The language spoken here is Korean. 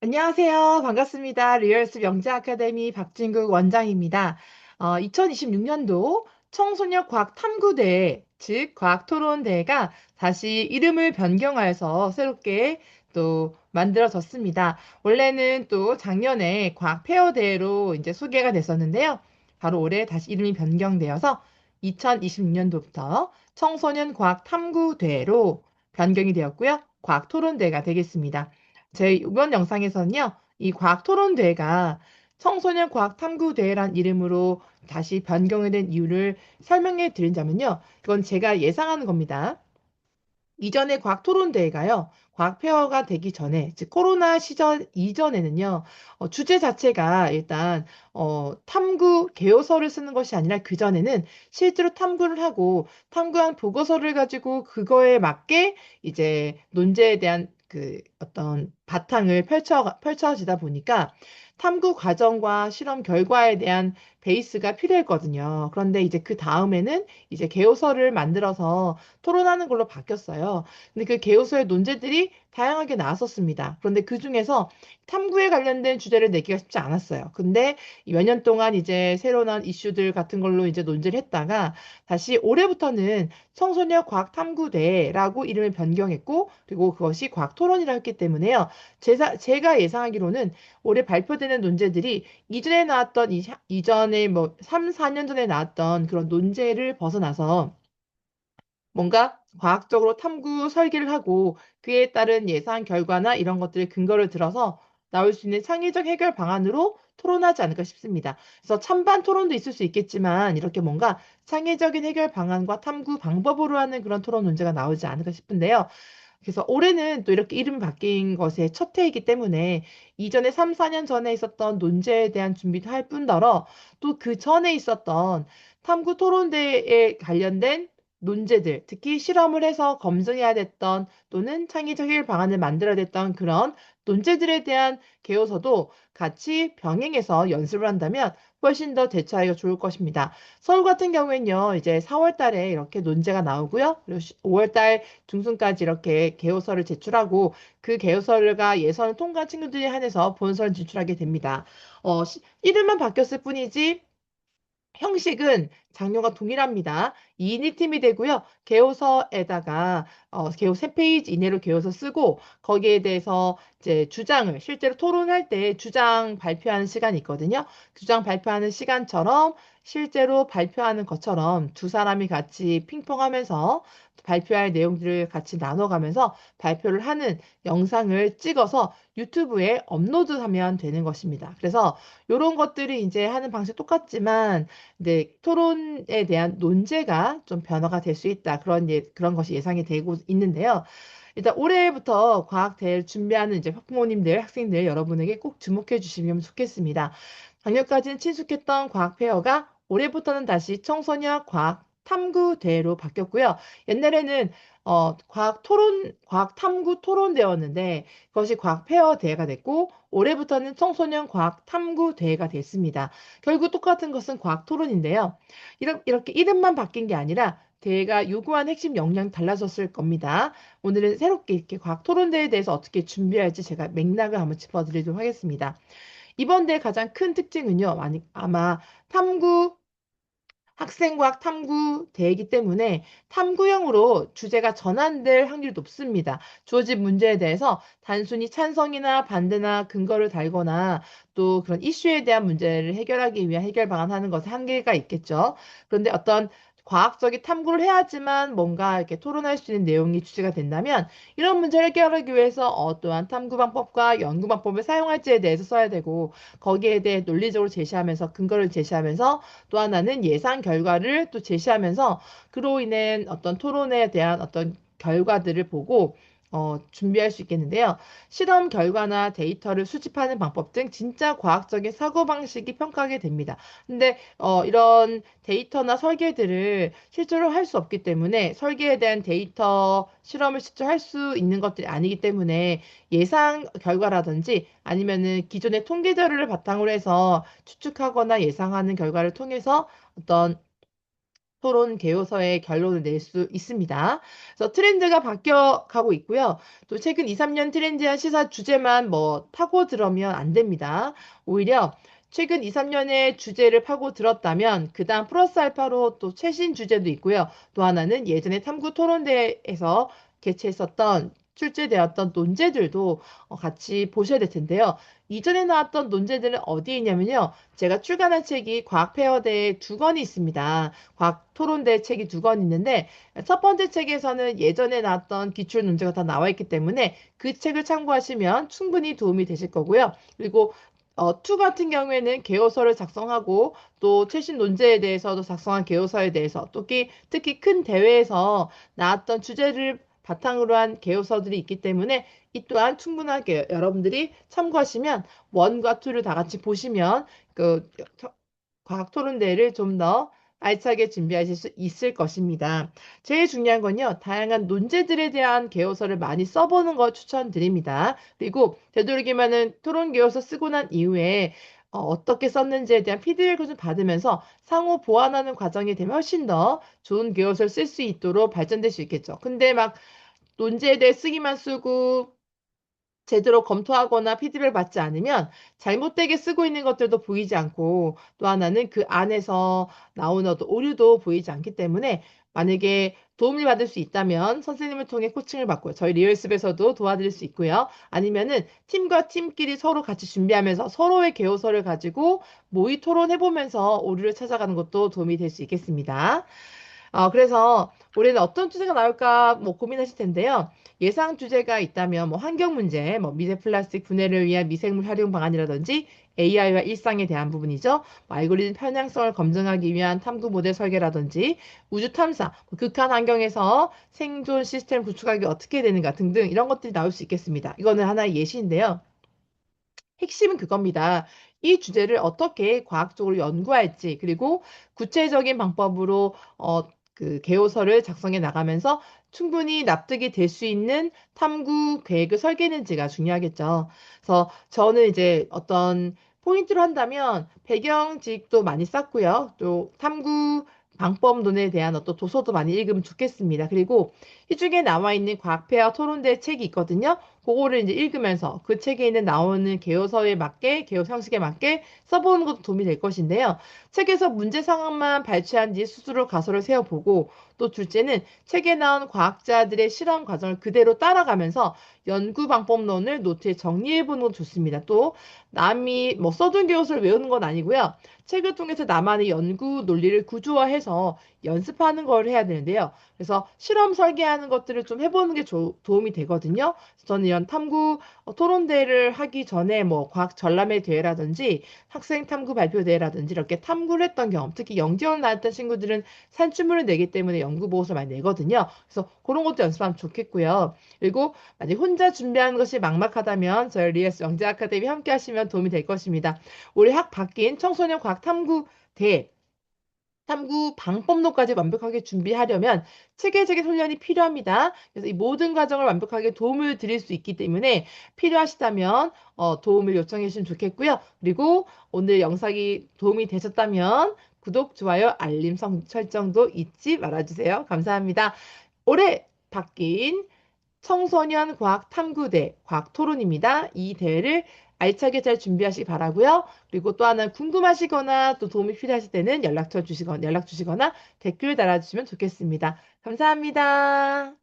안녕하세요. 반갑습니다. 리얼스 영재 아카데미 박진국 원장입니다. 2026년도 청소년 과학 탐구대회, 즉 과학 토론대회가 다시 이름을 변경하여서 새롭게 또 만들어졌습니다. 원래는 또 작년에 과학 페어 대회로 이제 소개가 됐었는데요. 바로 올해 다시 이름이 변경되어서 2026년도부터 청소년 과학 탐구대회로 변경이 되었고요. 과학 토론대회가 되겠습니다. 제 이번 영상에서는요, 이 과학 토론대회가 청소년 과학 탐구대회란 이름으로 다시 변경이 된 이유를 설명해 드린다면요. 이건 제가 예상하는 겁니다. 이전에 과학 토론대회가요, 과학 페어가 되기 전에, 즉 코로나 시절 이전에는요, 주제 자체가 일단 탐구 개요서를 쓰는 것이 아니라 그전에는 실제로 탐구를 하고 탐구한 보고서를 가지고 그거에 맞게 이제 논제에 대한 그 어떤 바탕을 펼쳐지다 보니까 탐구 과정과 실험 결과에 대한 베이스가 필요했거든요. 그런데 이제 그 다음에는 이제 개요서를 만들어서 토론하는 걸로 바뀌었어요. 근데 그 개요소의 논제들이 다양하게 나왔었습니다. 그런데 그 중에서 탐구에 관련된 주제를 내기가 쉽지 않았어요. 근데 몇 년 동안 이제 새로 나온 이슈들 같은 걸로 이제 논제를 했다가 다시 올해부터는 청소년 과학탐구대라고 이름을 변경했고, 그리고 그것이 과학토론이라 했기 때문에요. 제가 예상하기로는 올해 발표되는 논제들이 이전에 나왔던 이전에 뭐 3, 4년 전에 나왔던 그런 논제를 벗어나서 뭔가 과학적으로 탐구 설계를 하고 그에 따른 예상 결과나 이런 것들을 근거를 들어서 나올 수 있는 창의적 해결 방안으로 토론하지 않을까 싶습니다. 그래서 찬반 토론도 있을 수 있겠지만 이렇게 뭔가 창의적인 해결 방안과 탐구 방법으로 하는 그런 토론 논제가 나오지 않을까 싶은데요. 그래서 올해는 또 이렇게 이름이 바뀐 것의 첫 해이기 때문에 이전에 3, 4년 전에 있었던 논제에 대한 준비도 할 뿐더러 또 그 전에 있었던 탐구 토론대에 관련된 논제들, 특히 실험을 해서 검증해야 됐던 또는 창의적 해결 방안을 만들어야 됐던 그런 논제들에 대한 개요서도 같이 병행해서 연습을 한다면 훨씬 더 대처하기가 좋을 것입니다. 서울 같은 경우에는요, 이제 4월 달에 이렇게 논제가 나오고요. 그리고 5월 달 중순까지 이렇게 개요서를 제출하고 그 개요서가 예선을 통과한 친구들에 한해서 본선을 진출하게 됩니다. 이름만 바뀌었을 뿐이지 형식은 장르가 동일합니다. 2인 1팀이 되고요. 개요서에다가 개요 3페이지 이내로 개요서 쓰고 거기에 대해서 이제 주장을 실제로 토론할 때 주장 발표하는 시간이 있거든요. 주장 발표하는 시간처럼 실제로 발표하는 것처럼 두 사람이 같이 핑퐁하면서 발표할 내용들을 같이 나눠가면서 발표를 하는 영상을 찍어서 유튜브에 업로드하면 되는 것입니다. 그래서 이런 것들이 이제 하는 방식 똑같지만 네, 토론에 대한 논제가 좀 변화가 될 수 있다. 그런 것이 예상이 되고 있는데요. 일단 올해부터 과학 대회를 준비하는 이제 학부모님들, 학생들 여러분에게 꼭 주목해 주시면 좋겠습니다. 작년까지는 친숙했던 과학 페어가 올해부터는 다시 청소년 과학 탐구 대회로 바뀌었고요. 옛날에는 과학 탐구 토론대회였는데 그것이 과학 페어 대회가 됐고 올해부터는 청소년 과학 탐구 대회가 됐습니다. 결국 똑같은 것은 과학 토론인데요. 이렇게 이름만 바뀐 게 아니라 대회가 요구한 핵심 역량이 달라졌을 겁니다. 오늘은 새롭게 이렇게 과학 토론대회에 대해서 어떻게 준비할지 제가 맥락을 한번 짚어드리도록 하겠습니다. 이번 대회 가장 큰 특징은요, 아마 탐구 학생과학 탐구 대회이기 때문에 탐구형으로 주제가 전환될 확률이 높습니다. 주어진 문제에 대해서 단순히 찬성이나 반대나 근거를 달거나 또 그런 이슈에 대한 문제를 해결하기 위한 해결 방안하는 것에 한계가 있겠죠. 그런데 어떤 과학적인 탐구를 해야지만 뭔가 이렇게 토론할 수 있는 내용이 주제가 된다면 이런 문제를 해결하기 위해서 어떠한 탐구 방법과 연구 방법을 사용할지에 대해서 써야 되고 거기에 대해 논리적으로 제시하면서 근거를 제시하면서 또 하나는 예상 결과를 또 제시하면서 그로 인해 어떤 토론에 대한 어떤 결과들을 보고 준비할 수 있겠는데요. 실험 결과나 데이터를 수집하는 방법 등 진짜 과학적인 사고방식이 평가하게 됩니다. 근데 이런 데이터나 설계들을 실제로 할 수 없기 때문에 설계에 대한 데이터 실험을 직접 할 수 있는 것들이 아니기 때문에 예상 결과라든지 아니면은 기존의 통계 자료를 바탕으로 해서 추측하거나 예상하는 결과를 통해서 어떤 토론 개요서의 결론을 낼 수 있습니다. 그래서 트렌드가 바뀌어가고 있고요. 또 최근 2, 3년 트렌디한 시사 주제만 뭐 파고들으면 안 됩니다. 오히려 최근 2, 3년의 주제를 파고들었다면 그 다음 플러스 알파로 또 최신 주제도 있고요. 또 하나는 예전에 탐구 토론대에서 개최했었던 출제되었던 논제들도 같이 보셔야 될 텐데요. 이전에 나왔던 논제들은 어디에 있냐면요. 제가 출간한 책이 과학페어대에 두 권이 있습니다. 과학 토론대 책이 두 권 있는데 첫 번째 책에서는 예전에 나왔던 기출 논제가 다 나와 있기 때문에 그 책을 참고하시면 충분히 도움이 되실 거고요. 그리고 투 같은 경우에는 개요서를 작성하고 또 최신 논제에 대해서도 작성한 개요서에 대해서 특히 큰 대회에서 나왔던 주제를 바탕으로 한 개요서들이 있기 때문에 이 또한 충분하게 여러분들이 참고하시면 원과 투를 다 같이 보시면 그 과학 토론대회를 좀 더 알차게 준비하실 수 있을 것입니다. 제일 중요한 건요, 다양한 논제들에 대한 개요서를 많이 써보는 거 추천드립니다. 그리고 되도록이면은 토론 개요서 쓰고 난 이후에 떻게 썼는지에 대한 피드백을 좀 받으면서 상호 보완하는 과정이 되면 훨씬 더 좋은 개요서를 쓸 수 있도록 발전될 수 있겠죠. 근데 막 논제에 대해 쓰기만 쓰고 제대로 검토하거나 피드백을 받지 않으면 잘못되게 쓰고 있는 것들도 보이지 않고 또 하나는 그 안에서 나오는 어떤 오류도 보이지 않기 때문에 만약에 도움을 받을 수 있다면 선생님을 통해 코칭을 받고요. 저희 리얼습에서도 도와드릴 수 있고요. 아니면은 팀과 팀끼리 서로 같이 준비하면서 서로의 개요서를 가지고 모의 토론해보면서 오류를 찾아가는 것도 도움이 될 수 있겠습니다. 그래서 올해는 어떤 주제가 나올까 뭐 고민하실 텐데요. 예상 주제가 있다면 뭐 환경 문제, 뭐 미세 플라스틱 분해를 위한 미생물 활용 방안이라든지 AI와 일상에 대한 부분이죠. 뭐 알고리즘 편향성을 검증하기 위한 탐구 모델 설계라든지 우주 탐사, 뭐 극한 환경에서 생존 시스템 구축하기 어떻게 되는가 등등 이런 것들이 나올 수 있겠습니다. 이거는 하나의 예시인데요. 핵심은 그겁니다. 이 주제를 어떻게 과학적으로 연구할지, 그리고 구체적인 방법으로, 그 개요서를 작성해 나가면서 충분히 납득이 될 수 있는 탐구 계획을 설계하는지가 중요하겠죠. 그래서 저는 이제 어떤 포인트로 한다면 배경지식도 많이 쌓고요. 또 탐구 방법론에 대한 어떤 도서도 많이 읽으면 좋겠습니다. 그리고 이 중에 나와 있는 과학회화 토론대 책이 있거든요. 그거를 이제 읽으면서 그 책에 있는 나오는 개요서에 맞게, 개요 형식에 맞게 써보는 것도 도움이 될 것인데요. 책에서 문제 상황만 발췌한 뒤 스스로 가설을 세워보고 또 둘째는 책에 나온 과학자들의 실험 과정을 그대로 따라가면서 연구 방법론을 노트에 정리해보는 것도 좋습니다. 또 남이 뭐 써둔 개요서를 외우는 건 아니고요. 책을 통해서 나만의 연구 논리를 구조화해서 연습하는 걸 해야 되는데요. 그래서 실험 설계하는 것들을 좀 해보는 게 도움이 되거든요. 저는 이런 탐구 토론대회를 하기 전에 뭐 과학 전람회 대회라든지 학생 탐구 발표 대회라든지 이렇게 탐구를 했던 경험, 특히 영지원 나왔던 친구들은 산출물을 내기 때문에 연구 보고서 많이 내거든요. 그래서 그런 것도 연습하면 좋겠고요. 그리고 만약 혼자 준비하는 것이 막막하다면 저희 리에스 영재 아카데미 함께 하시면 도움이 될 것입니다. 올해 학 바뀐 청소년 과학 탐구 대회 탐구 방법론까지 완벽하게 준비하려면 체계적인 훈련이 필요합니다. 그래서 이 모든 과정을 완벽하게 도움을 드릴 수 있기 때문에 필요하시다면 도움을 요청해 주시면 좋겠고요. 그리고 오늘 영상이 도움이 되셨다면 구독, 좋아요, 알림 설정도 잊지 말아주세요. 감사합니다. 올해 바뀐 청소년 과학 탐구대 과학 토론입니다. 이 대회를 알차게 잘 준비하시기 바라고요. 그리고 또 하나 궁금하시거나 또 도움이 필요하실 때는 연락 주시거나 댓글 달아주시면 좋겠습니다. 감사합니다.